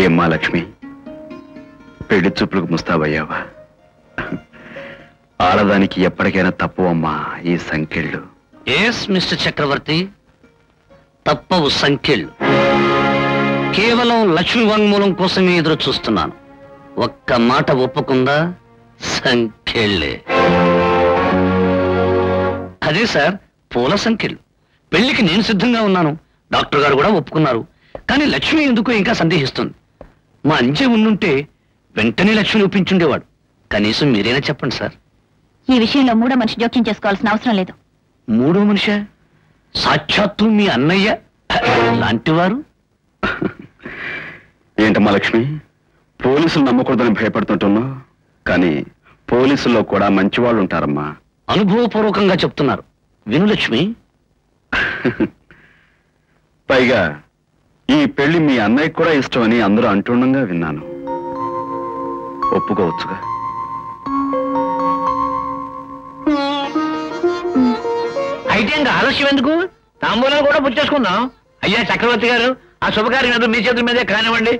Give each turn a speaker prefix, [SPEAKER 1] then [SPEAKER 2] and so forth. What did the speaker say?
[SPEAKER 1] ఏమ్మా లక్ష్మి, పెళ్లి చూపులకు ముస్తాబయ్యావా? ఆడదానికి ఎప్పటికైనా తప్పవమ్మా ఈ సంఖ్యలు.
[SPEAKER 2] ఎస్ మిస్టర్ చక్రవర్తి, తప్పవు సంఖ్యలు. కేవలం లక్ష్మి వాంగ్మూలం కోసమే ఎదురు చూస్తున్నాను. ఒక్క మాట ఒప్పుకుందా సంఖ్యలే. అదే సార్, పూల సంఖ్యలు. పెళ్లికి నేను సిద్ధంగా ఉన్నాను, డాక్టర్ గారు కూడా ఒప్పుకున్నారు. కానీ లక్ష్మి ఎందుకో ఇంకా సందేహిస్తుంది. మా అంజే ఉండుంటే వెంటనే లక్ష్మిని ఒప్పించుండేవాడు. కనీసం మీరైనా చెప్పండి సార్.
[SPEAKER 3] ఈ విషయంలో మూడో మనిషి జోక్యం చేసుకోవాల్సిన అవసరం లేదు.
[SPEAKER 2] మూడో మనిషా? సాక్షాత్తు మీ అన్నయ్య లాంటివారు.
[SPEAKER 1] ఏంటమ్మా లక్ష్మి, పోలీసులు నమ్మకూడదని భయపడుతుంటున్నావు, కానీ పోలీసుల్లో కూడా మంచివాళ్ళు ఉంటారమ్మా.
[SPEAKER 2] అనుభవపూర్వకంగా చెప్తున్నారు, విను లక్ష్మి.
[SPEAKER 1] పైగా ఈ పెళ్లి మీ అన్నయ్యకి కూడా ఇష్టమని అందరూ అంటుండగా విన్నాను. ఒప్పుకోవచ్చుగా?
[SPEAKER 4] అయితే ఇంకా ఆలస్యం ఎందుకు? తాంబూలం కూడా పుచ్చేసుకుందాం. అయ్యా చక్రవర్తి గారు, ఆ శుభకార్యం ఏదో మీ చేతుల మీదే కానివ్వండి.